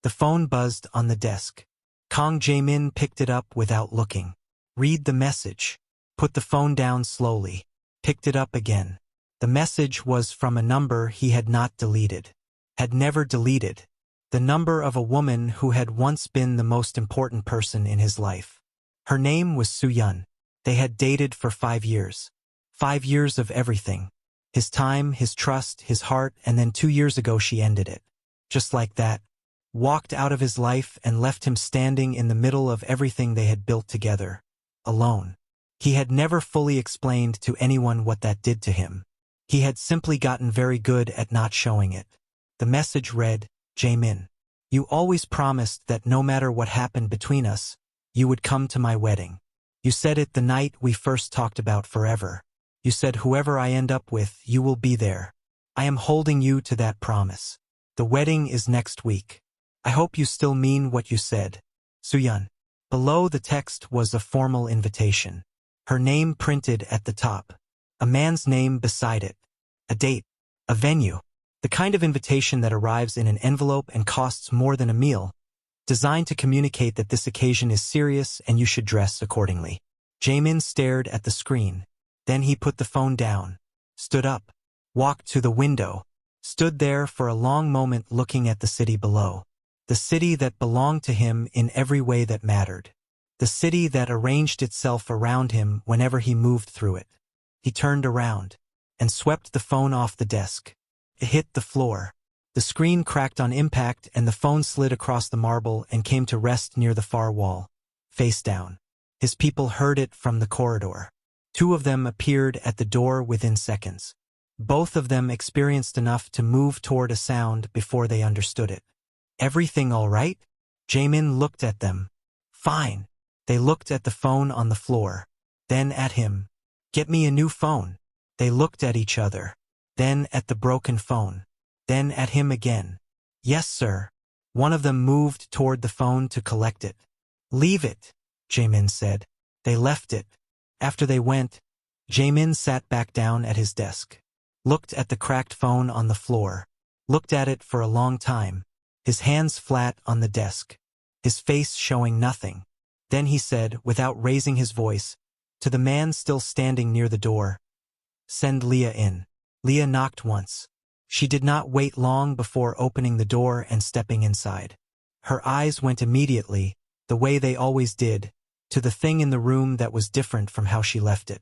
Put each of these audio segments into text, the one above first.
The phone buzzed on the desk. Kang Jae-min picked it up without looking. Read the message. Put the phone down slowly. Picked it up again. The message was from a number he had not deleted. Had never deleted. The number of a woman who had once been the most important person in his life. Her name was Soo-yeon. They had dated for 5 years. 5 years of everything. His time, his trust, his heart, and then 2 years ago she ended it. Just like that. Walked out of his life and left him standing in the middle of everything they had built together. Alone. He had never fully explained to anyone what that did to him. He had simply gotten very good at not showing it. The message read, Jae-min. You always promised that no matter what happened between us, you would come to my wedding. You said it the night we first talked about forever. You said whoever I end up with, you will be there. I am holding you to that promise. The wedding is next week. I hope you still mean what you said. Soo-yeon. Below the text was a formal invitation. Her name printed at the top. A man's name beside it. A date. A venue. The kind of invitation that arrives in an envelope and costs more than a meal. Designed to communicate that this occasion is serious and you should dress accordingly. Jae-min stared at the screen. Then he put the phone down. Stood up. Walked to the window. Stood there for a long moment looking at the city below. The city that belonged to him in every way that mattered. The city that arranged itself around him whenever he moved through it. He turned around and swept the phone off the desk. It hit the floor. The screen cracked on impact and the phone slid across the marble and came to rest near the far wall. Face down. His people heard it from the corridor. 2 of them appeared at the door within seconds. Both of them experienced enough to move toward a sound before they understood it. Everything all right? Jae-min looked at them. Fine. They looked at the phone on the floor. Then at him. Get me a new phone. They looked at each other. Then at the broken phone. Then at him again. Yes, sir. One of them moved toward the phone to collect it. Leave it, Jae-min said. They left it. After they went, Jae-min sat back down at his desk. Looked at the cracked phone on the floor. Looked at it for a long time. His hands flat on the desk. His face showing nothing. Then he said, without raising his voice, to the man still standing near the door, Send Leah in. Leah knocked once. She did not wait long before opening the door and stepping inside. Her eyes went immediately, the way they always did, to the thing in the room that was different from how she left it.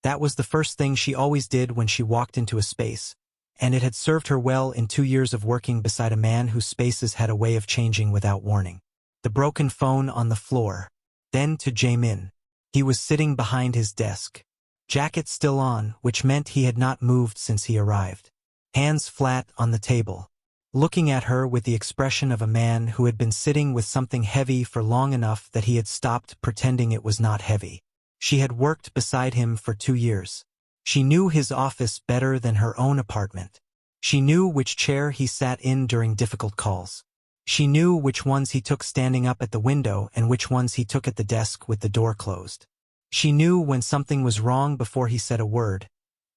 That was the first thing she always did when she walked into a space, and it had served her well in 2 years of working beside a man whose spaces had a way of changing without warning. The broken phone on the floor. Then to Jae-min. He was sitting behind his desk. Jacket still on, which meant he had not moved since he arrived. Hands flat on the table. Looking at her with the expression of a man who had been sitting with something heavy for long enough that he had stopped pretending it was not heavy. She had worked beside him for 2 years. She knew his office better than her own apartment. She knew which chair he sat in during difficult calls. She knew which ones he took standing up at the window and which ones he took at the desk with the door closed. She knew when something was wrong before he said a word,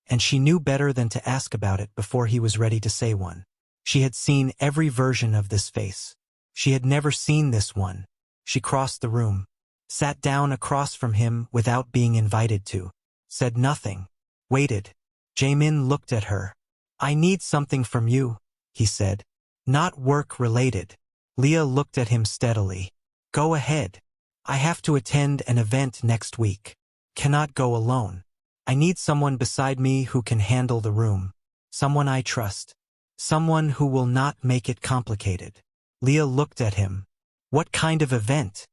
and she knew better than to ask about it before he was ready to say one. She had seen every version of this face. She had never seen this one. She crossed the room, sat down across from him without being invited to, said nothing, waited. Jae-min looked at her. I need something from you, he said. Not work-related. Leah looked at him steadily. Go ahead. I have to attend an event next week. Cannot go alone. I need someone beside me who can handle the room. Someone I trust. Someone who will not make it complicated. Leah looked at him. What kind of event?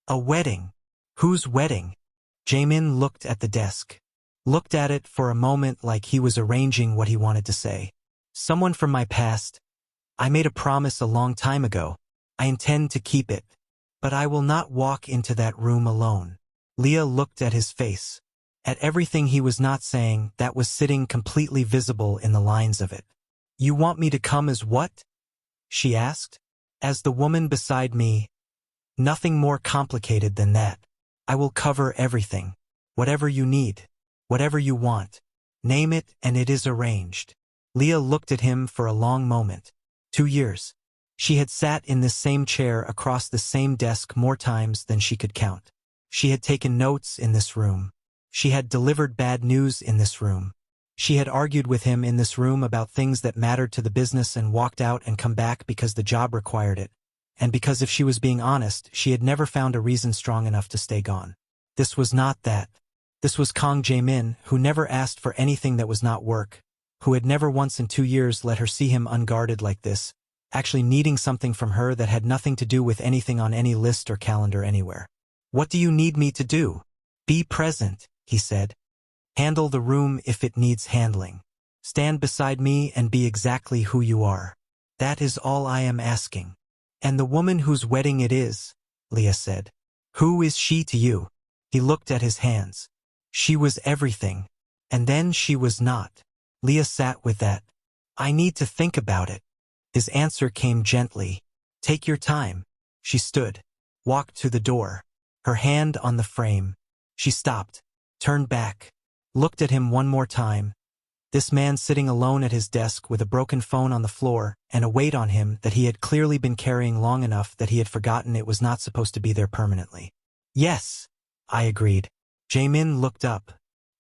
A wedding. Whose wedding? Jae-min looked at the desk. Looked at it for a moment like he was arranging what he wanted to say. Someone from my past. I made a promise a long time ago. I intend to keep it. But I will not walk into that room alone. Leah looked at his face. At everything he was not saying that was sitting completely visible in the lines of it. You want me to come as what? She asked. As the woman beside me. Nothing more complicated than that. I will cover everything. Whatever you need. Whatever you want. Name it and it is arranged. Leah looked at him for a long moment. 2 years. She had sat in this same chair across the same desk more times than she could count. She had taken notes in this room. She had delivered bad news in this room. She had argued with him in this room about things that mattered to the business and walked out and come back because the job required it, and because if she was being honest, she had never found a reason strong enough to stay gone. This was not that. This was Kang Jae-min, who never asked for anything that was not work, who had never once in 2 years let her see him unguarded like this, actually needing something from her that had nothing to do with anything on any list or calendar anywhere. "What do you need me to do?" "Be present," he said. "Handle the room if it needs handling. Stand beside me and be exactly who you are. That is all I am asking." "And the woman whose wedding it is," Leah said. "Who is she to you?" He looked at his hands. "She was everything. And then she was not." Leah sat with that. "I need to think about it." His answer came gently. "Take your time." She stood, walked to the door, her hand on the frame. She stopped, turned back, looked at him one more time. This man sitting alone at his desk with a broken phone on the floor and a weight on him that he had clearly been carrying long enough that he had forgotten it was not supposed to be there permanently. "Yes," I agreed. Jae-min looked up.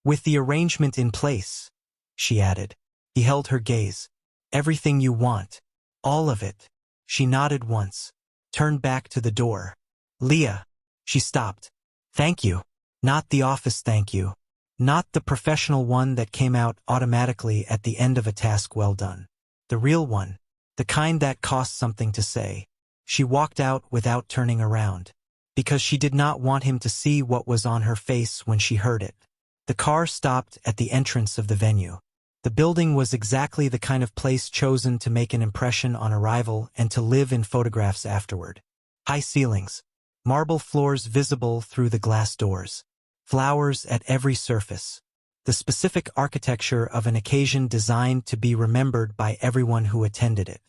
"With the arrangement in place," she added. He held her gaze. "Everything you want. All of it." She nodded once, turned back to the door. "Leah." She stopped. "Thank you. Not the office thank you. Not the professional one that came out automatically at the end of a task well done. The real one. The kind that costs something to say." She walked out without turning around, because she did not want him to see what was on her face when she heard it. The car stopped at the entrance of the venue. The building was exactly the kind of place chosen to make an impression on arrival and to live in photographs afterward. High ceilings, marble floors visible through the glass doors, flowers at every surface. The specific architecture of an occasion designed to be remembered by everyone who attended it.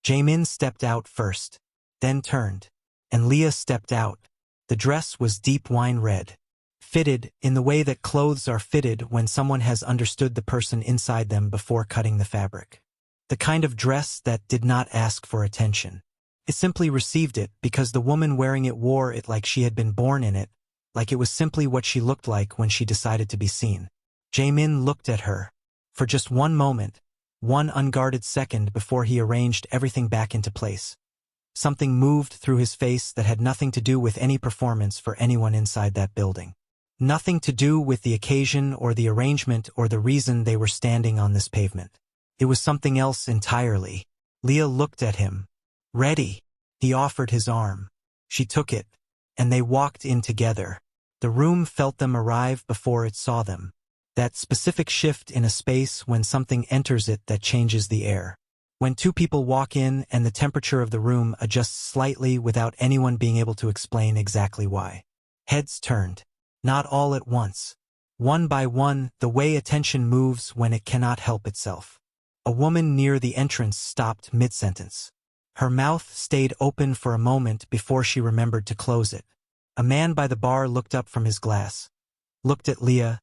Jae-min stepped out first, then turned, and Leah stepped out. The dress was deep wine red, fitted in the way that clothes are fitted when someone has understood the person inside them before cutting the fabric. The kind of dress that did not ask for attention. It simply received it because the woman wearing it wore it like she had been born in it, like it was simply what she looked like when she decided to be seen. Jae-min looked at her. For just one moment, one unguarded second before he arranged everything back into place. Something moved through his face that had nothing to do with any performance for anyone inside that building. Nothing to do with the occasion or the arrangement or the reason they were standing on this pavement. It was something else entirely. Leah looked at him. "Ready?" He offered his arm. She took it, and they walked in together. The room felt them arrive before it saw them. That specific shift in a space when something enters it that changes the air. When two people walk in and the temperature of the room adjusts slightly without anyone being able to explain exactly why. Heads turned. Not all at once. One by one, the way attention moves when it cannot help itself. A woman near the entrance stopped mid-sentence. Her mouth stayed open for a moment before she remembered to close it. A man by the bar looked up from his glass. Looked at Leah.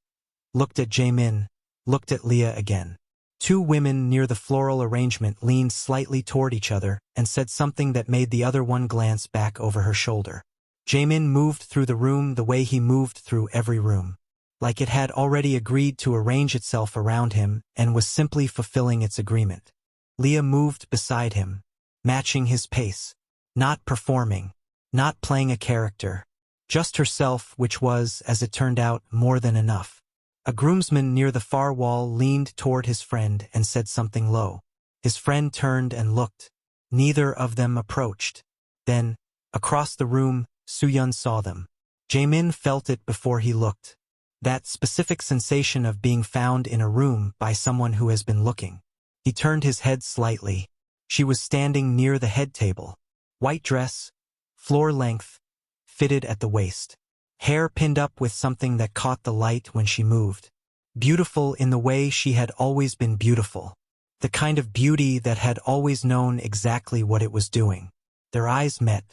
Looked at Jae-min. Looked at Leah again. Two women near the floral arrangement leaned slightly toward each other and said something that made the other one glance back over her shoulder. Jae-min moved through the room the way he moved through every room, like it had already agreed to arrange itself around him and was simply fulfilling its agreement. Leah moved beside him, matching his pace, not performing, not playing a character, just herself, which was, as it turned out, more than enough. A groomsman near the far wall leaned toward his friend and said something low. His friend turned and looked. Neither of them approached. Then, across the room, Soo-yeon saw them. Jae-min felt it before he looked. That specific sensation of being found in a room by someone who has been looking. He turned his head slightly. She was standing near the head table. White dress, floor length, fitted at the waist. Hair pinned up with something that caught the light when she moved. Beautiful in the way she had always been beautiful. The kind of beauty that had always known exactly what it was doing. Their eyes met.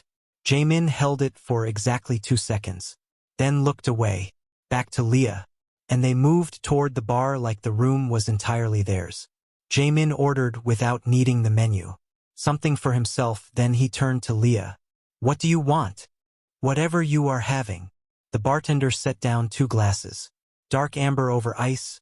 Jae-min held it for exactly 2 seconds, then looked away, back to Leah, and they moved toward the bar like the room was entirely theirs. Jae-min ordered without needing the menu. something for himself, then he turned to Leah. What do you want? Whatever you are having. The bartender set down 2 glasses. Dark amber over ice,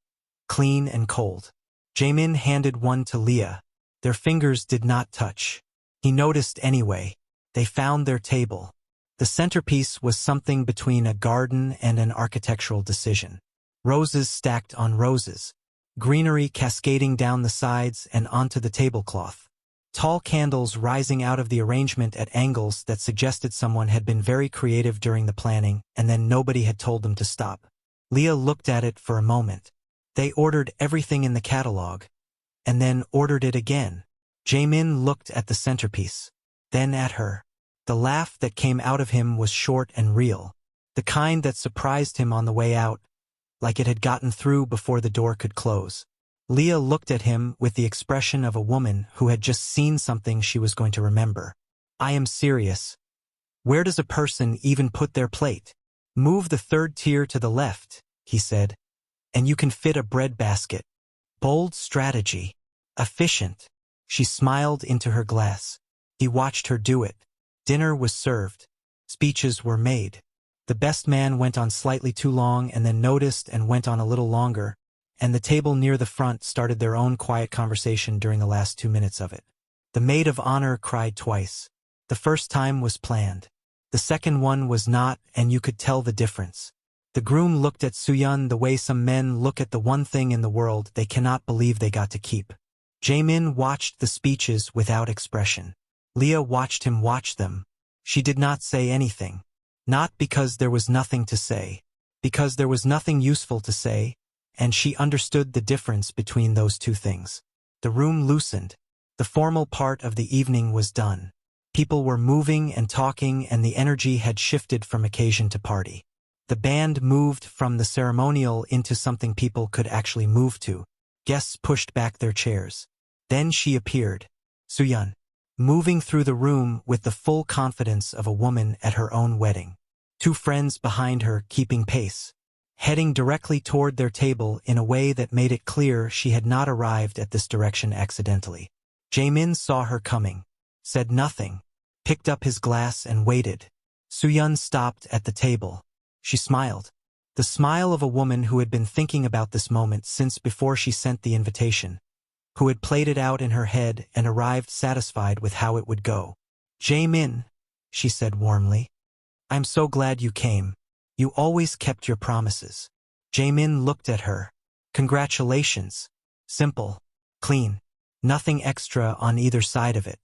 clean and cold. Jae-min handed one to Leah. Their fingers did not touch. He noticed anyway. They found their table. The centerpiece was something between a garden and an architectural decision. Roses stacked on roses. Greenery cascading down the sides and onto the tablecloth. Tall candles rising out of the arrangement at angles that suggested someone had been very creative during the planning, and then nobody had told them to stop. Leah looked at it for a moment. They ordered everything in the catalog, and then ordered it again. Jae-min looked at the centerpiece, then at her. The laugh that came out of him was short and real, the kind that surprised him on the way out, like it had gotten through before the door could close. Leah looked at him with the expression of a woman who had just seen something she was going to remember. I am serious. Where does a person even put their plate? Move the 3rd tier to the left, he said, and you can fit a bread basket. Bold strategy. Efficient. She smiled into her glass. He watched her do it. Dinner was served. Speeches were made. The best man went on slightly too long and then noticed and went on a little longer, and the table near the front started their own quiet conversation during the last 2 minutes of it. The maid of honor cried twice. The first time was planned. The second one was not, and you could tell the difference. The groom looked at Soo-yeon the way some men look at the one thing in the world they cannot believe they got to keep. Jae-min watched the speeches without expression. Leah watched him watch them. She did not say anything. Not because there was nothing to say. Because there was nothing useful to say, and she understood the difference between those 2 things. The room loosened. The formal part of the evening was done. People were moving and talking, and the energy had shifted from occasion to party. The band moved from the ceremonial into something people could actually move to. Guests pushed back their chairs. Then she appeared. Soo-yeon. Moving through the room with the full confidence of a woman at her own wedding. 2 friends behind her keeping pace. Heading directly toward their table in a way that made it clear she had not arrived at this direction accidentally. Jae-min saw her coming. Said nothing. Picked up his glass and waited. Soo-yeon stopped at the table. She smiled. The smile of a woman who had been thinking about this moment since before she sent the invitation. Who had played it out in her head and arrived satisfied with how it would go. Jae-min, she said warmly. I'm so glad you came. You always kept your promises. Jae-min looked at her. Congratulations. Simple. Clean. Nothing extra on either side of it.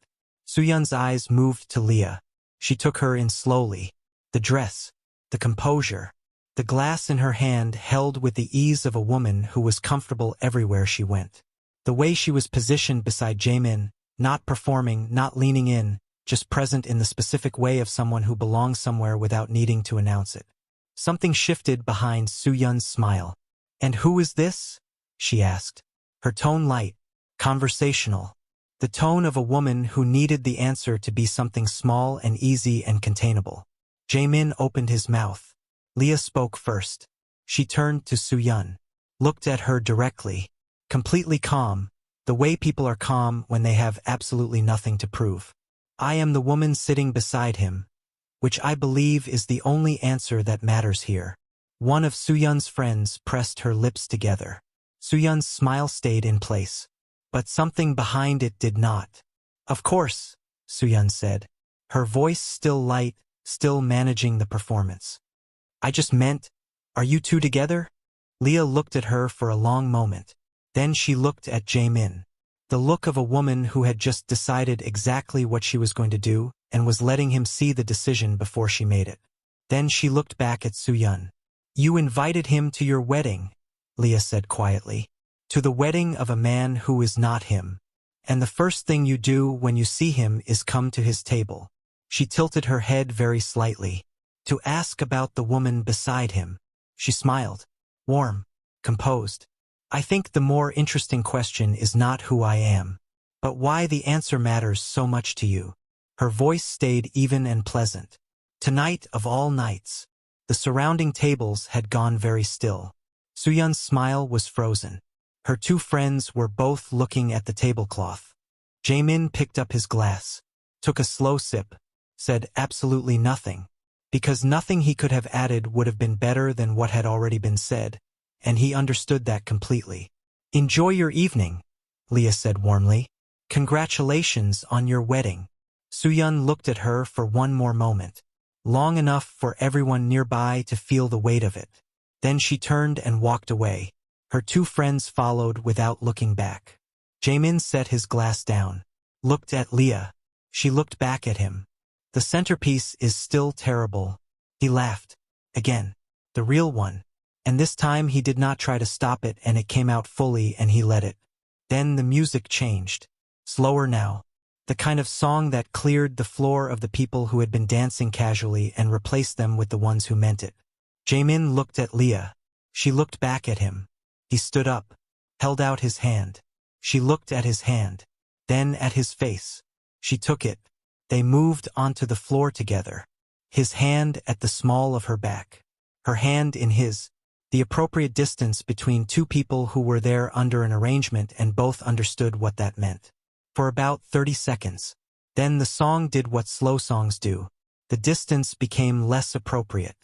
Soo-yeon's eyes moved to Leah. She took her in slowly. The dress. The composure. The glass in her hand held with the ease of a woman who was comfortable everywhere she went. The way she was positioned beside Jae-min, not performing, not leaning in, just present in the specific way of someone who belongs somewhere without needing to announce it. Something shifted behind Soo-yeon's smile. And who is this? She asked. Her tone light, conversational. The tone of a woman who needed the answer to be something small and easy and containable. Jae-min opened his mouth. Leah spoke first. She turned to Soo-yeon. Looked at her directly. Completely calm, the way people are calm when they have absolutely nothing to prove. I am the woman sitting beside him, which I believe is the only answer that matters here. One of Soo-yeon's friends pressed her lips together. Soo-yeon's smile stayed in place, but something behind it did not. Of course, Soo-yeon said, her voice still light, still managing the performance. I just meant, are you 2 together? Leah looked at her for a long moment. Then she looked at Jae-min. The look of a woman who had just decided exactly what she was going to do and was letting him see the decision before she made it. Then she looked back at Soo-yeon. You invited him to your wedding, Leah said quietly. To the wedding of a man who is not him. And the first thing you do when you see him is come to his table. She tilted her head very slightly. To ask about the woman beside him. She smiled. Warm. Composed. I think the more interesting question is not who I am, but why the answer matters so much to you. Her voice stayed even and pleasant. Tonight of all nights. The surrounding tables had gone very still. Soo-yeon's smile was frozen. Her 2 friends were both looking at the tablecloth. Jae-min picked up his glass, took a slow sip, said absolutely nothing, because nothing he could have added would have been better than what had already been said, and he understood that completely. "Enjoy your evening," Leah said warmly. "Congratulations on your wedding." Soo-yeon looked at her for one more moment, long enough for everyone nearby to feel the weight of it. Then she turned and walked away. Her two friends followed without looking back. Jae-min set his glass down, looked at Leah. She looked back at him. "The centerpiece is still terrible." He laughed. Again. The real one. And this time he did not try to stop it, and it came out fully, and he let it. Then the music changed. Slower now. The kind of song that cleared the floor of the people who had been dancing casually and replaced them with the ones who meant it. Jae-min looked at Leah. She looked back at him. He stood up, held out his hand. She looked at his hand, then at his face. She took it. They moved onto the floor together. His hand at the small of her back. Her hand in his. The appropriate distance between two people who were there under an arrangement and both understood what that meant. For about 30 seconds. Then the song did what slow songs do. The distance became less appropriate,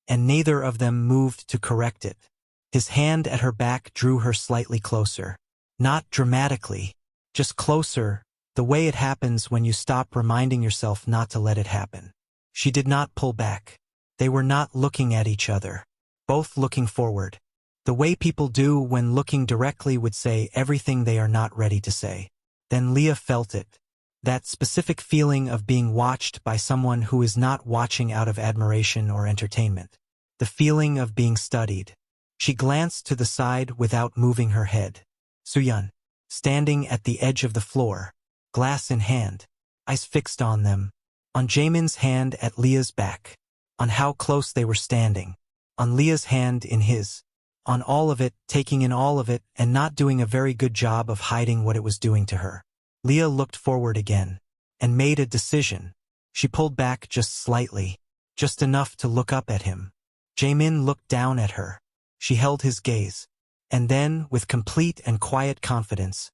and neither of them moved to correct it. His hand at her back drew her slightly closer. Not dramatically, just closer, the way it happens when you stop reminding yourself not to let it happen. She did not pull back. They were not looking at each other, both looking forward. The way people do when looking directly would say everything they are not ready to say. Then Leah felt it. That specific feeling of being watched by someone who is not watching out of admiration or entertainment. The feeling of being studied. She glanced to the side without moving her head. Soo-yeon, standing at the edge of the floor, glass in hand, eyes fixed on them, on Jae-min's hand at Leah's back, on how close they were standing, on Leah's hand in his, on all of it, taking in all of it, and not doing a very good job of hiding what it was doing to her. Leah looked forward again, and made a decision. She pulled back just slightly, just enough to look up at him. Jae-min looked down at her. She held his gaze. And then, with complete and quiet confidence,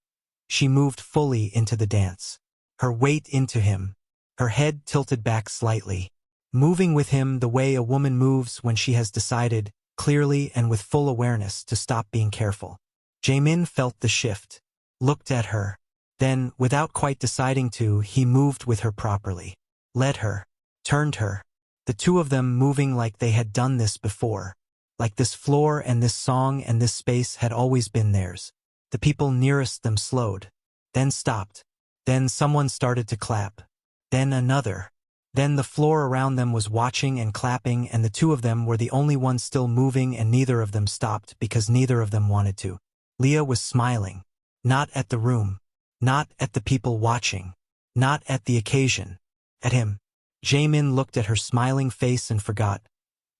she moved fully into the dance. Her weight into him, her head tilted back slightly, moving with him the way a woman moves when she has decided, clearly and with full awareness, to stop being careful. Jae-min felt the shift, looked at her. Then, without quite deciding to, he moved with her properly. Led her, turned her. The two of them moving like they had done this before. Like this floor and this song and this space had always been theirs. The people nearest them slowed, then stopped. Then someone started to clap. Then another. Then the floor around them was watching and clapping, and the two of them were the only ones still moving, and neither of them stopped because neither of them wanted to. Leah was smiling. Not at the room. Not at the people watching. Not at the occasion. At him. Jae-min looked at her smiling face and forgot,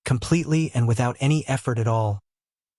completely and without any effort at all,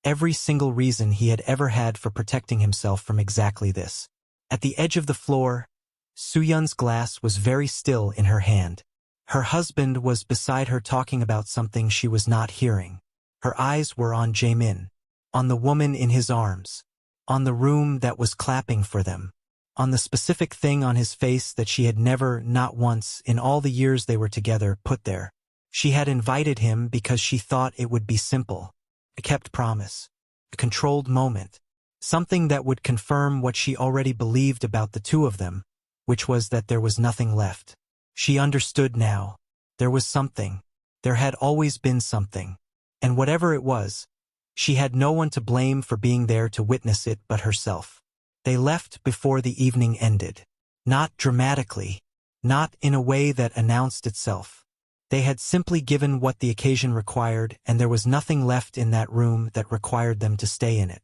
every single reason he had ever had for protecting himself from exactly this. At the edge of the floor, Soo-yeon's glass was very still in her hand. Her husband was beside her talking about something she was not hearing. Her eyes were on Jae-min, on the woman in his arms, on the room that was clapping for them, on the specific thing on his face that she had never, not once, in all the years they were together, put there. She had invited him because she thought it would be simple, a kept promise, a controlled moment, something that would confirm what she already believed about the two of them, which was that there was nothing left. She understood now. There was something. There had always been something. And whatever it was, she had no one to blame for being there to witness it but herself. They left before the evening ended. Not dramatically. Not in a way that announced itself. They had simply given what the occasion required, and there was nothing left in that room that required them to stay in it.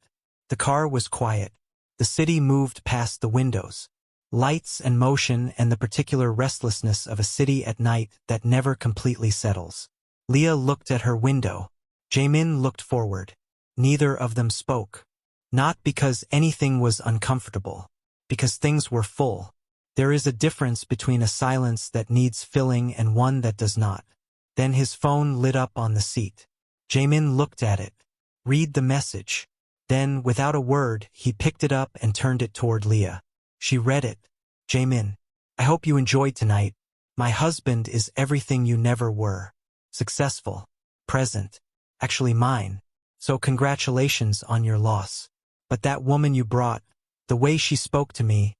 The car was quiet. The city moved past the windows. Lights and motion and the particular restlessness of a city at night that never completely settles. Leah looked at her window. Jae-min looked forward. Neither of them spoke. Not because anything was uncomfortable. Because things were full. There is a difference between a silence that needs filling and one that does not. Then his phone lit up on the seat. Jae-min looked at it. Read the message. Then, without a word, he picked it up and turned it toward Leah. She read it. Jae-min, I hope you enjoyed tonight. My husband is everything you never were. Successful. Present. Actually mine. So congratulations on your loss. But that woman you brought, the way she spoke to me,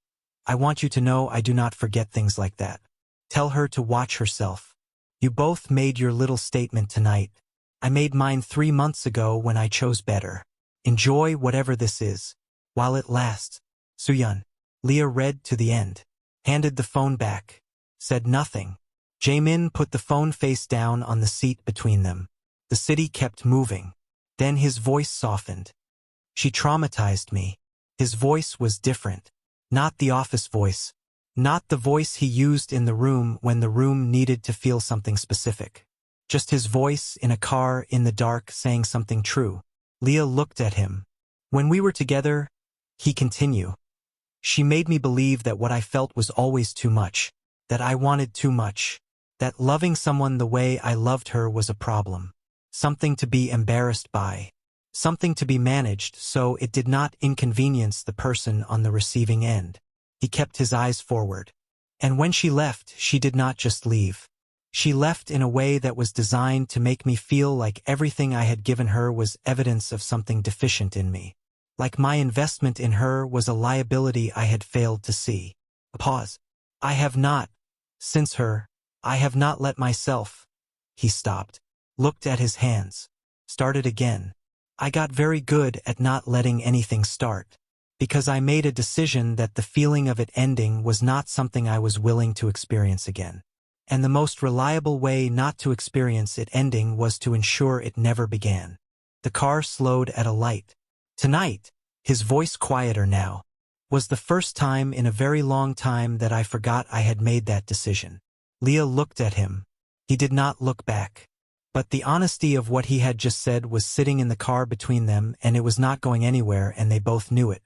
I want you to know I do not forget things like that. Tell her to watch herself. You both made your little statement tonight. I made mine 3 months ago when I chose better. Enjoy whatever this is, while it lasts. Soo-yeon. Leah read to the end. Handed the phone back. Said nothing. Jae-min put the phone face down on the seat between them. The city kept moving. Then his voice softened. She traumatized me. His voice was different. Not the office voice. Not the voice he used in the room when the room needed to feel something specific. Just his voice in a car in the dark saying something true. Leah looked at him. When we were together, he continued. She made me believe that what I felt was always too much. That I wanted too much. That loving someone the way I loved her was a problem. Something to be embarrassed by. Something to be managed so it did not inconvenience the person on the receiving end. He kept his eyes forward. And when she left, she did not just leave. She left in a way that was designed to make me feel like everything I had given her was evidence of something deficient in me. Like my investment in her was a liability I had failed to see. A pause. I have not let myself. He stopped. Looked at his hands. Started again. I got very good at not letting anything start. Because I made a decision that the feeling of it ending was not something I was willing to experience again. And the most reliable way not to experience it ending was to ensure it never began. The car slowed at a light. Tonight, his voice quieter now, was the first time in a very long time that I forgot I had made that decision. Leah looked at him. He did not look back. But the honesty of what he had just said was sitting in the car between them, and it was not going anywhere, and they both knew it.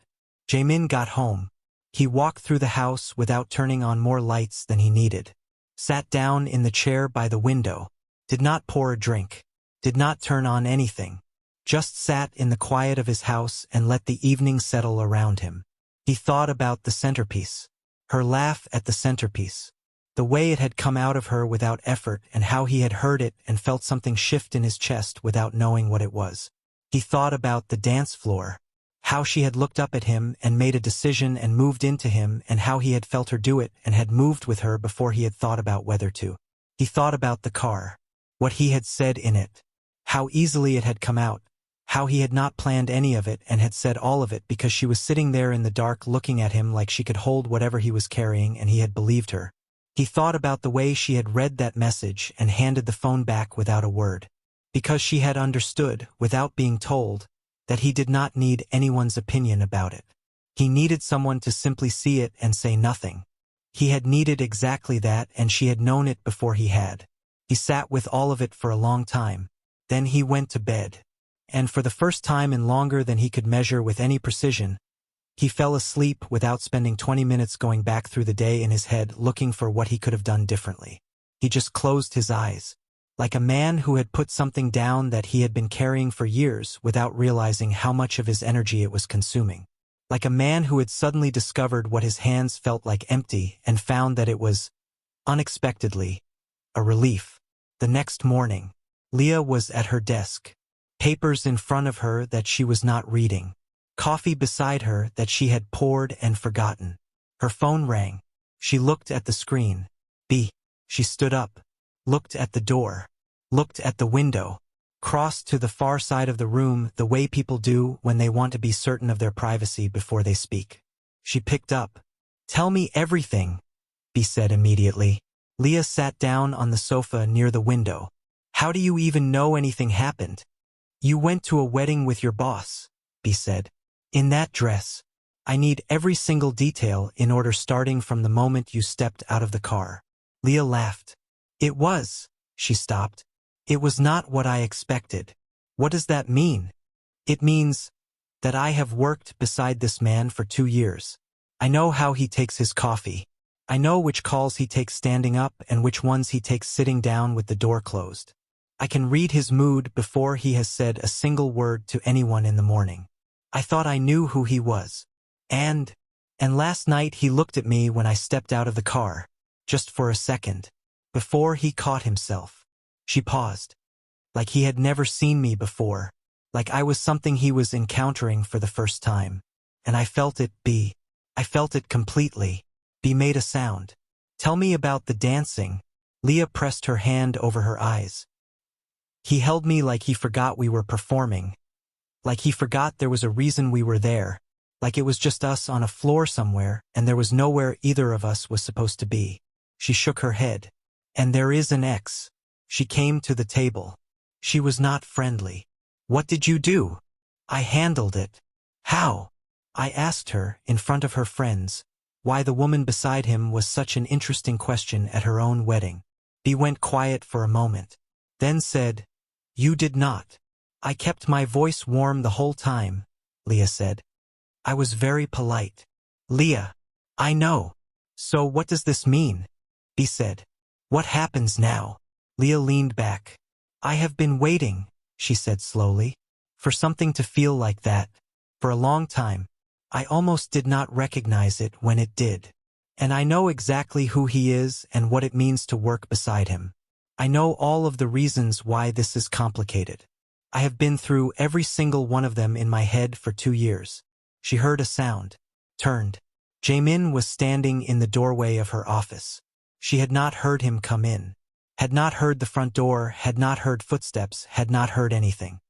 Jae-min got home. He walked through the house without turning on more lights than he needed. Sat down in the chair by the window. Did not pour a drink. Did not turn on anything. Just sat in the quiet of his house and let the evening settle around him. He thought about the centerpiece. Her laugh at the centerpiece. The way it had come out of her without effort and how he had heard it and felt something shift in his chest without knowing what it was. He thought about the dance floor. How she had looked up at him and made a decision and moved into him, and how he had felt her do it and had moved with her before he had thought about whether to. He thought about the car. What he had said in it. How easily it had come out. How he had not planned any of it and had said all of it because she was sitting there in the dark looking at him like she could hold whatever he was carrying, and he had believed her. He thought about the way she had read that message and handed the phone back without a word. Because she had understood, without being told, that he did not need anyone's opinion about it. He needed someone to simply see it and say nothing. He had needed exactly that, and she had known it before he had. He sat with all of it for a long time. Then he went to bed. And for the first time in longer than he could measure with any precision, he fell asleep without spending 20 minutes going back through the day in his head looking for what he could have done differently. He just closed his eyes. Like a man who had put something down that he had been carrying for years without realizing how much of his energy it was consuming. Like a man who had suddenly discovered what his hands felt like empty and found that it was, unexpectedly, a relief. The next morning, Leah was at her desk. Papers in front of her that she was not reading. Coffee beside her that she had poured and forgotten. Her phone rang. She looked at the screen. She stood up. Looked at the door. Looked at the window. Crossed to the far side of the room the way people do when they want to be certain of their privacy before they speak. She picked up. "Tell me everything," B said immediately. Leah sat down on the sofa near the window. "How do you even know anything happened?" "You went to a wedding with your boss," B said. "In that dress. I need every single detail in order starting from the moment you stepped out of the car." Leah laughed. "It was," she stopped. "It was not what I expected." "What does that mean?" "It means that I have worked beside this man for 2 years. I know how he takes his coffee. I know which calls he takes standing up and which ones he takes sitting down with the door closed. I can read his mood before he has said a single word to anyone in the morning. I thought I knew who he was. And And last night he looked at me when I stepped out of the car. Just for a second. Before he caught himself. She paused. Like he had never seen me before. Like I was something he was encountering for the first time. And I felt it, B. I felt it completely. B made a sound. Tell me about the dancing. Leah pressed her hand over her eyes. He held me like he forgot we were performing. Like he forgot there was a reason we were there. Like it was just us on a floor somewhere, and there was nowhere either of us was supposed to be. She shook her head. And there is an ex. She came to the table. She was not friendly. What did you do? I handled it. How? I asked her, in front of her friends, why the woman beside him was such an interesting question at her own wedding. He went quiet for a moment. Then said, You did not. I kept my voice warm the whole time, Leah said. I was very polite. Leah, I know. So what does this mean? He said. What happens now? Leah leaned back. I have been waiting, she said slowly, for something to feel like that. For a long time. I almost did not recognize it when it did. And I know exactly who he is and what it means to work beside him. I know all of the reasons why this is complicated. I have been through every single one of them in my head for 2 years. She heard a sound. Turned. Jae-min was standing in the doorway of her office. She had not heard him come in. Had not heard the front door, had not heard footsteps, had not heard anything.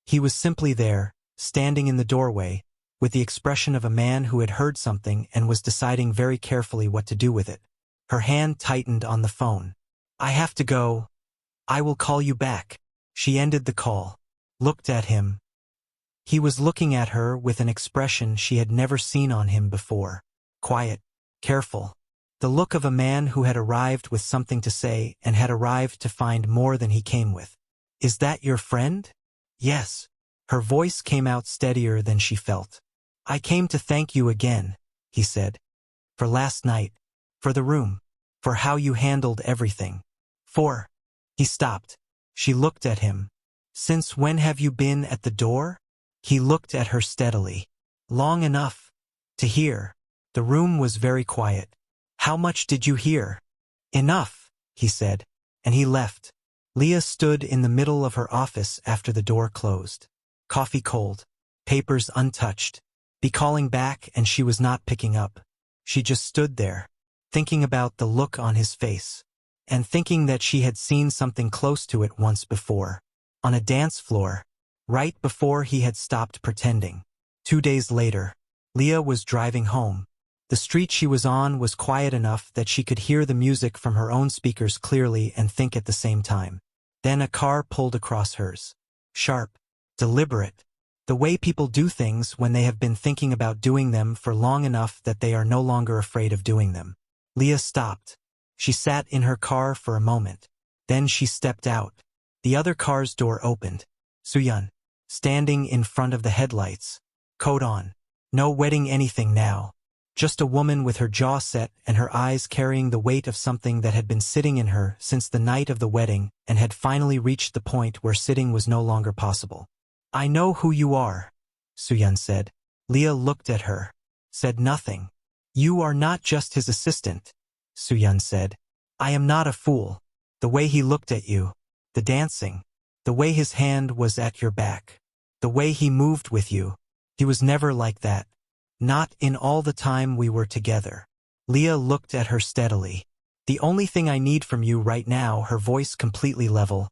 He was simply there, standing in the doorway, with the expression of a man who had heard something and was deciding very carefully what to do with it. Her hand tightened on the phone. I have to go. I will call you back. She ended the call. Looked at him. He was looking at her with an expression she had never seen on him before. Quiet. Careful. The look of a man who had arrived with something to say and had arrived to find more than he came with. Is that your friend? Yes. Her voice came out steadier than she felt. I came to thank you again, he said. For last night. For the room. For how you handled everything. For. He stopped. She looked at him. Since when have you been at the door? He looked at her steadily. Long enough. To hear. The room was very quiet. How much did you hear? Enough, he said. And he left. Leah stood in the middle of her office after the door closed. Coffee cold. Papers untouched. Be calling back and she was not picking up. She just stood there, thinking about the look on his face, and thinking that she had seen something close to it once before. On a dance floor, right before he had stopped pretending. 2 days later, Leah was driving home. The street she was on was quiet enough that she could hear the music from her own speakers clearly and think at the same time. Then a car pulled across hers. Sharp. Deliberate. The way people do things when they have been thinking about doing them for long enough that they are no longer afraid of doing them. Leah stopped. She sat in her car for a moment. Then she stepped out. The other car's door opened. Soo-yeon, standing in front of the headlights. Coat on. No wedding anything now. Just a woman with her jaw set and her eyes carrying the weight of something that had been sitting in her since the night of the wedding and had finally reached the point where sitting was no longer possible. I know who you are, Soo-yeon said. Leah looked at her. Said nothing. You are not just his assistant, Soo-yeon said. I am not a fool. The way he looked at you. The dancing. The way his hand was at your back. The way he moved with you. He was never like that. Not in all the time we were together. Leah looked at her steadily. The only thing I need from you right now, her voice completely level,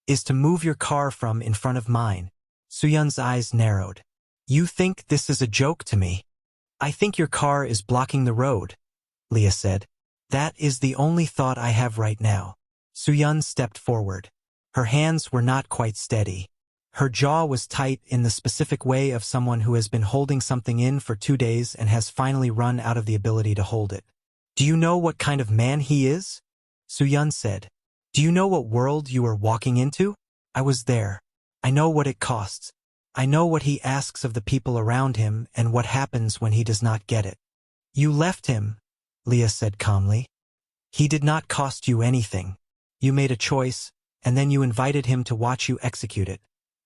is to move your car from in front of mine. Soo-yeon's eyes narrowed. You think this is a joke to me? I think your car is blocking the road, Leah said. That is the only thought I have right now. Soo-yeon stepped forward. Her hands were not quite steady. Her jaw was tight in the specific way of someone who has been holding something in for 2 days and has finally run out of the ability to hold it. Do you know what kind of man he is? Soo-yeon said. Do you know what world you are walking into? I was there. I know what it costs. I know what he asks of the people around him and what happens when he does not get it. You left him, Leah said calmly. He did not cost you anything. You made a choice, and then you invited him to watch you execute it.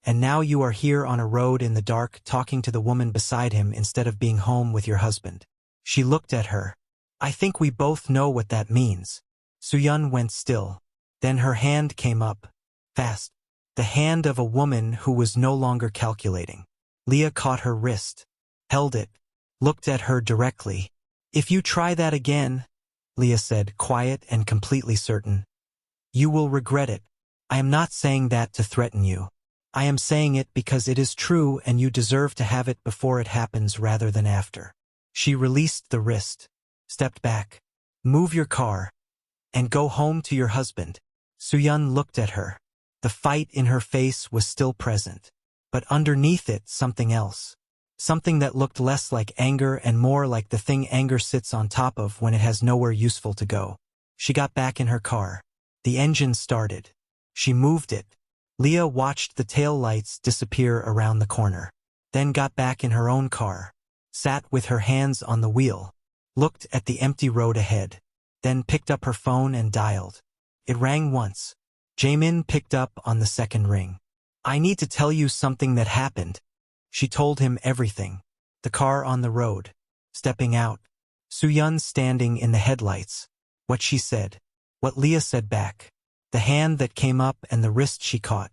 And now you are here on a road in the dark talking to the woman beside him instead of being home with your husband. She looked at her. I think we both know what that means. Soo-yeon went still. Then her hand came up. Fast. The hand of a woman who was no longer calculating. Leah caught her wrist. Held it. Looked at her directly. If you try that again, Leah said, quiet and completely certain, you will regret it. I am not saying that to threaten you. I am saying it because it is true and you deserve to have it before it happens rather than after. She released the wrist. Stepped back. Move your car. And go home to your husband. Soo-yeon looked at her. The fight in her face was still present. But underneath it, something else. Something that looked less like anger and more like the thing anger sits on top of when it has nowhere useful to go. She got back in her car. The engine started. She moved it. Leah watched the tail lights disappear around the corner. Then got back in her own car. Sat with her hands on the wheel. Looked at the empty road ahead. Then picked up her phone and dialed. It rang once. Jae-min picked up on the second ring. I need to tell you something that happened. She told him everything. The car on the road. Stepping out. Soo-yeon standing in the headlights. What she said. What Leah said back. The hand that came up and the wrist she caught.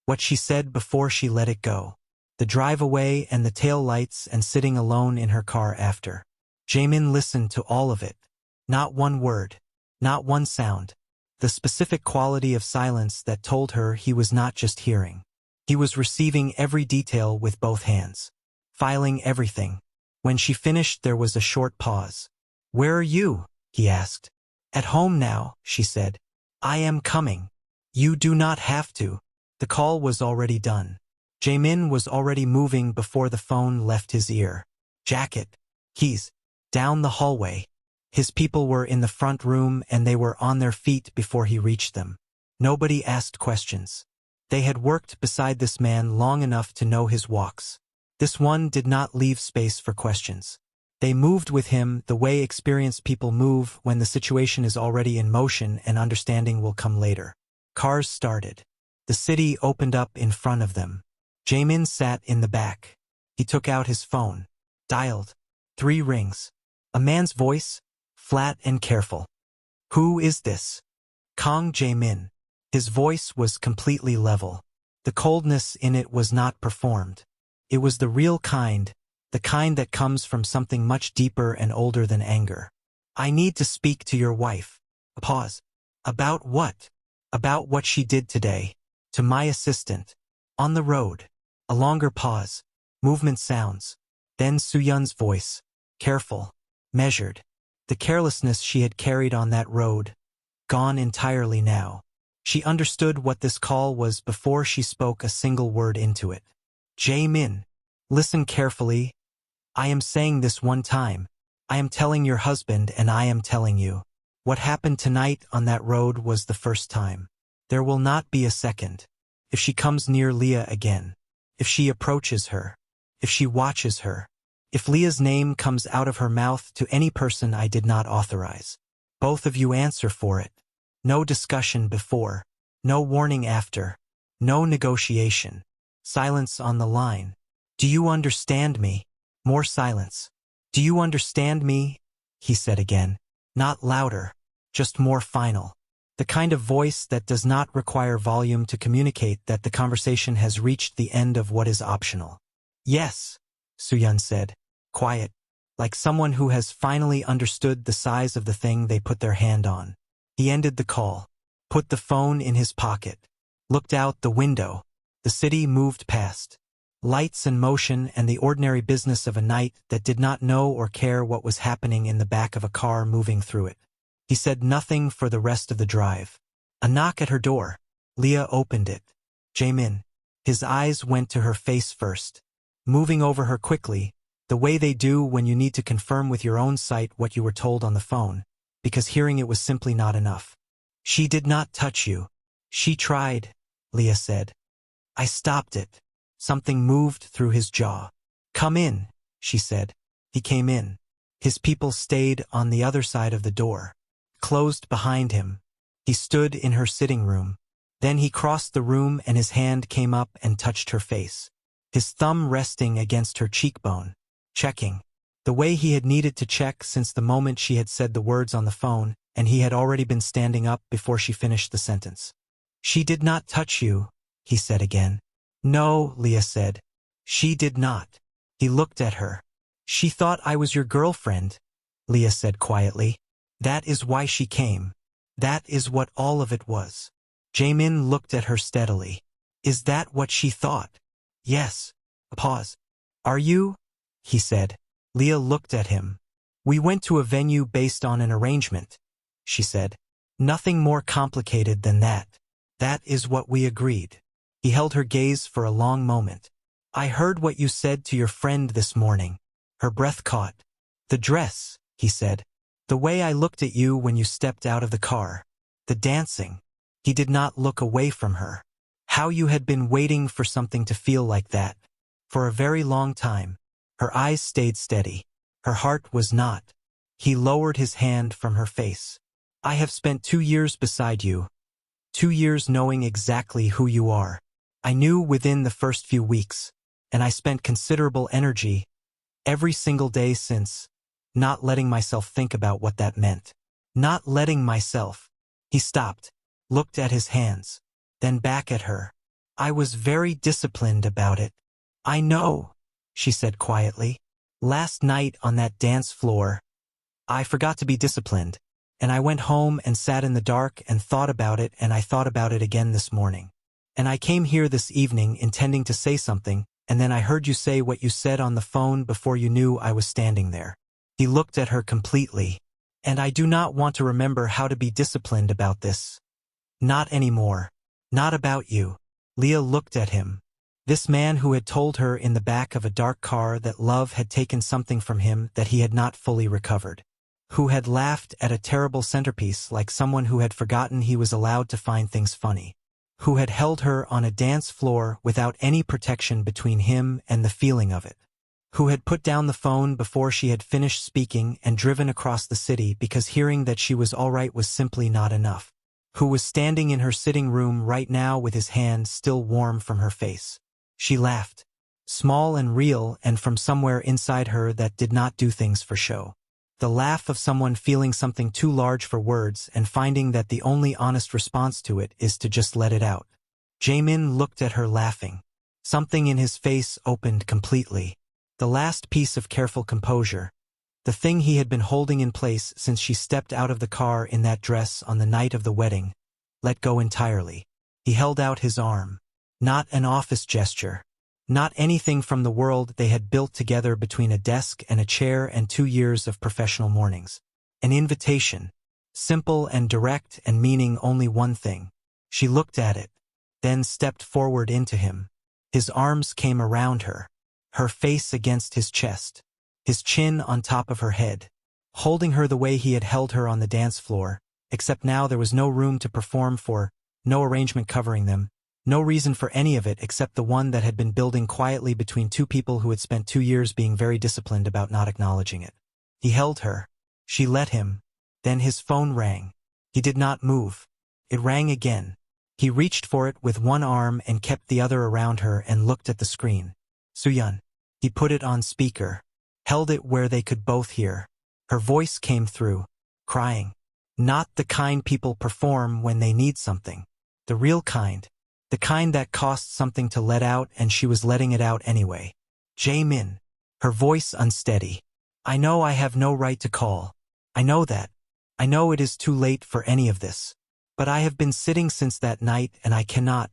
What she said before she let it go. The drive away and the tail lights and sitting alone in her car after. Jae-min listened to all of it. Not one word. Not one sound. The specific quality of silence that told her he was not just hearing. He was receiving every detail with both hands. Filing everything. When she finished, there was a short pause. Where are you? He asked. At home now, she said. I am coming. You do not have to. The call was already done. Jae-min was already moving before the phone left his ear. Jacket. Keys. Down the hallway. His people were in the front room and they were on their feet before he reached them. Nobody asked questions. They had worked beside this man long enough to know his walks. This one did not leave space for questions. They moved with him the way experienced people move when the situation is already in motion and understanding will come later. Cars started. The city opened up in front of them. Jae-min sat in the back. He took out his phone. Dialed. 3 rings. A man's voice, flat and careful. Who is this? Kang Jae-min. His voice was completely level. The coldness in it was not performed. It was the real kind, the kind that comes from something much deeper and older than anger. I need to speak to your wife. A pause. About what? About what she did today. To my assistant. On the road. A longer pause. Movement sounds. Then Soo-yeon's voice. Careful. Measured. The carelessness she had carried on that road. Gone entirely now. She understood what this call was before she spoke a single word into it. Jae-min. Listen carefully. I am saying this one time. I am telling your husband and I am telling you. What happened tonight on that road was the first time. There will not be a second. If she comes near Leah again. If she approaches her. If she watches her. If Leah's name comes out of her mouth to any person I did not authorize. Both of you answer for it. No discussion before. No warning after. No negotiation. Silence on the line. Do you understand me? More silence. Do you understand me? He said again. Not louder. Just more final. The kind of voice that does not require volume to communicate that the conversation has reached the end of what is optional. Yes, Soo-yeon said. Quiet. Like someone who has finally understood the size of the thing they put their hand on. He ended the call. Put the phone in his pocket. Looked out the window. The city moved past. Lights and motion and the ordinary business of a night that did not know or care what was happening in the back of a car moving through it. He said nothing for the rest of the drive. A knock at her door. Leah opened it. Jae-min. His eyes went to her face first. Moving over her quickly, the way they do when you need to confirm with your own sight what you were told on the phone, because hearing it was simply not enough. She did not touch you. She tried, Leah said. I stopped it. Something moved through his jaw. Come in, she said. He came in. His people stayed on the other side of the door. Closed behind him. He stood in her sitting room. Then he crossed the room and his hand came up and touched her face. His thumb resting against her cheekbone. Checking. The way he had needed to check since the moment she had said the words on the phone, and he had already been standing up before she finished the sentence. "She did not touch you," he said again. "No," Leah said. "She did not." He looked at her. "She thought I was your girlfriend," Leah said quietly. "That is why she came. That is what all of it was." Jae-min looked at her steadily. "Is that what she thought?" "Yes." A pause. "Are you?" he said. Leah looked at him. "We went to a venue based on an arrangement," she said. "Nothing more complicated than that. That is what we agreed." He held her gaze for a long moment. "I heard what you said to your friend this morning." Her breath caught. "The dress," he said. "The way I looked at you when you stepped out of the car. The dancing." He did not look away from her. "How you had been waiting for something to feel like that. For a very long time." Her eyes stayed steady. Her heart was not. He lowered his hand from her face. "I have spent 2 years beside you. 2 years knowing exactly who you are. I knew within the first few weeks, and I spent considerable energy every single day since, not letting myself think about what that meant. Not letting myself." He stopped, looked at his hands, then back at her. "I was very disciplined about it." "I know," she said quietly. "Last night on that dance floor, I forgot to be disciplined, and I went home and sat in the dark and thought about it, and I thought about it again this morning. And I came here this evening intending to say something, and then I heard you say what you said on the phone before you knew I was standing there." He looked at her completely. "And I do not want to remember how to be disciplined about this. Not anymore. Not about you." Leah looked at him. This man who had told her in the back of a dark car that love had taken something from him that he had not fully recovered. Who had laughed at a terrible centerpiece like someone who had forgotten he was allowed to find things funny. Who had held her on a dance floor without any protection between him and the feeling of it. Who had put down the phone before she had finished speaking and driven across the city because hearing that she was all right was simply not enough. Who was standing in her sitting room right now with his hand still warm from her face. She laughed. Small and real, and from somewhere inside her that did not do things for show. The laugh of someone feeling something too large for words and finding that the only honest response to it is to just let it out. Jae-min looked at her laughing. Something in his face opened completely. The last piece of careful composure. The thing he had been holding in place since she stepped out of the car in that dress on the night of the wedding. Let go entirely. He held out his arm. Not an office gesture. Not anything from the world they had built together between a desk and a chair and 2 years of professional mornings. An invitation. Simple and direct and meaning only one thing. She looked at it, then stepped forward into him. His arms came around her. Her face against his chest. His chin on top of her head. Holding her the way he had held her on the dance floor, except now there was no room to perform for, no arrangement covering them. No reason for any of it except the one that had been building quietly between two people who had spent 2 years being very disciplined about not acknowledging it. He held her. She let him. Then his phone rang. He did not move. It rang again. He reached for it with one arm and kept the other around her and looked at the screen. "Suyun." He put it on speaker. Held it where they could both hear. Her voice came through, crying. Not the kind people perform when they need something. The real kind. The kind that costs something to let out, and she was letting it out anyway. Jae-min. Her voice unsteady. "I know I have no right to call. I know that. I know it is too late for any of this. But I have been sitting since that night and I cannot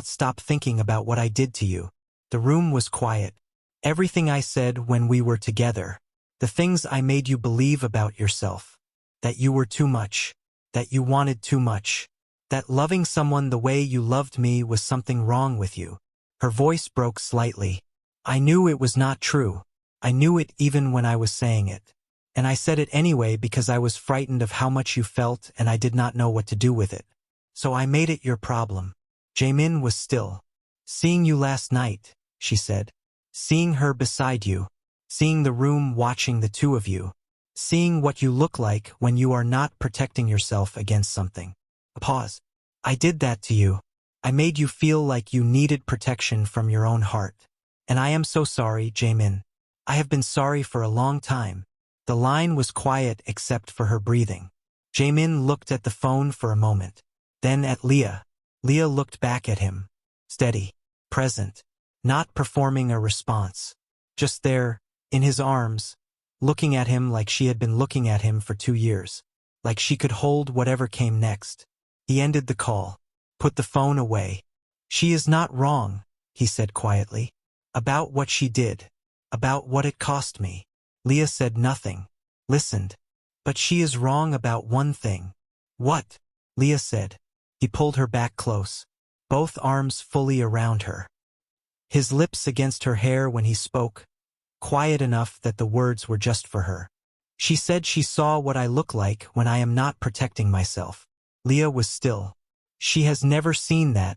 stop thinking about what I did to you." The room was quiet. "Everything I said when we were together. The things I made you believe about yourself. That you were too much. That you wanted too much. That loving someone the way you loved me was something wrong with you." Her voice broke slightly. "I knew it was not true. I knew it even when I was saying it. And I said it anyway because I was frightened of how much you felt and I did not know what to do with it. So I made it your problem." Jae-min was still. "Seeing you last night," she said. "Seeing her beside you. Seeing the room watching the two of you. Seeing what you look like when you are not protecting yourself against something." A pause. "I did that to you. I made you feel like you needed protection from your own heart. And I am so sorry, Jae-min. I have been sorry for a long time. The line was quiet except for her breathing. Jae-min looked at the phone for a moment. Then at Leah. Leah looked back at him. Steady. Present. Not performing a response. Just there, in his arms, looking at him like she had been looking at him for 2 years. Like she could hold whatever came next. He ended the call. Put the phone away. She is not wrong, he said quietly. About what she did. About what it cost me. Leah said nothing. Listened. But she is wrong about one thing. What? Leah said. He pulled her back close. Both arms fully around her. His lips against her hair when he spoke. Quiet enough that the words were just for her. She said she saw what I look like when I am not protecting myself. Leah was still. She has never seen that.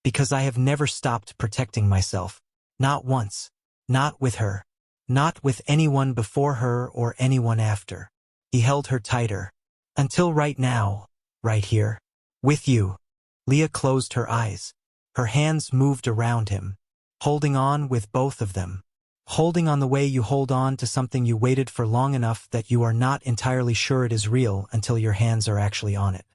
Because I have never stopped protecting myself. Not once. Not with her. Not with anyone before her or anyone after. He held her tighter. Until right now. Right here. With you. Leah closed her eyes. Her hands moved around him. Holding on with both of them. Holding on the way you hold on to something you waited for long enough that you are not entirely sure it is real until your hands are actually on it.